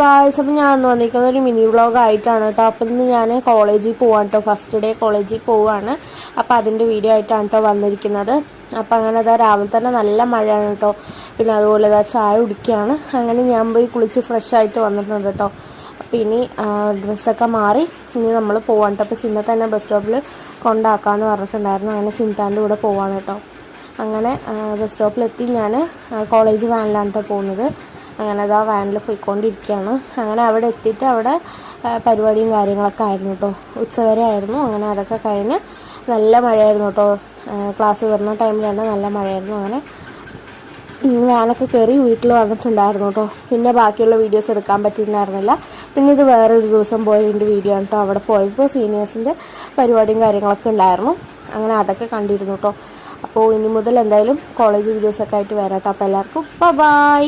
Guys, അപ്പം ഞാൻ വന്നിരിക്കുന്നത് ഒരു മിനി വ്ളോഗായിട്ടാണ് കേട്ടോ. അപ്പം ഇന്ന് ഞാൻ കോളേജിൽ പോവാണ് കേട്ടോ. ഫസ്റ്റ് ഡേ കോളേജിൽ പോവാണ്. അപ്പോൾ അതിൻ്റെ വീഡിയോ ആയിട്ടാണ് കേട്ടോ വന്നിരിക്കുന്നത്. അപ്പം അങ്ങനെ അതാ രാവിലെ തന്നെ നല്ല മഴയാണ് കേട്ടോ. പിന്നെ അതുപോലെ ഇതാ ചായ കുടിക്കുകയാണ്. അങ്ങനെ ഞാൻ പോയി കുളിച്ച് ഫ്രഷ് ആയിട്ട് വന്നിട്ടുണ്ട് കേട്ടോ. അപ്പോൾ ഇനി ഡ്രസ്സൊക്കെ മാറി ഇനി നമ്മൾ പോവാണ് കേട്ടോ. അപ്പോൾ ചിന്നത്തെ തന്നെ ബസ് സ്റ്റോപ്പിൽ കൊണ്ടാക്കാമെന്ന് പറഞ്ഞിട്ടുണ്ടായിരുന്നു. അങ്ങനെ ചിന്താൻ്റെ കൂടെ പോവാണ് കേട്ടോ. അങ്ങനെ ബസ് സ്റ്റോപ്പിലെത്തി ഞാൻ കോളേജ് വാനിലാണ് കേട്ടോ പോകുന്നത്. അങ്ങനെ അതാ വാനിൽ പോയിക്കൊണ്ടിരിക്കുകയാണ്. അങ്ങനെ അവിടെ എത്തിയിട്ട് അവിടെ പരിപാടിയും കാര്യങ്ങളൊക്കെ ആയിരുന്നു കേട്ടോ. ഉച്ചവരെ ആയിരുന്നു. അങ്ങനെ അതൊക്കെ കഴിഞ്ഞ് നല്ല മഴയായിരുന്നു കേട്ടോ. ക്ലാസ് വരുന്ന ടൈമിൽ തന്നെ നല്ല മഴയായിരുന്നു. അങ്ങനെ വാനൊക്കെ കയറി വീട്ടിൽ വന്നിട്ടുണ്ടായിരുന്നു കേട്ടോ. പിന്നെ ബാക്കിയുള്ള വീഡിയോസ് എടുക്കാൻ പറ്റിയിട്ടുണ്ടായിരുന്നില്ല. പിന്നെ ഇത് വേറൊരു ദിവസം പോയതിൻ്റെ വീഡിയോ ആണ് കേട്ടോ. അവിടെ പോയപ്പോൾ സീനിയേഴ്സിൻ്റെ പരിപാടിയും കാര്യങ്ങളൊക്കെ ഉണ്ടായിരുന്നു. അങ്ങനെ അതൊക്കെ കണ്ടിരുന്നു കേട്ടോ. അപ്പോൾ ഇനി മുതൽ എന്തായാലും കോളേജ് വീഡിയോസൊക്കെ ആയിട്ട് വരാം കേട്ടോ. അപ്പോൾ എല്ലാവർക്കും ബൈ.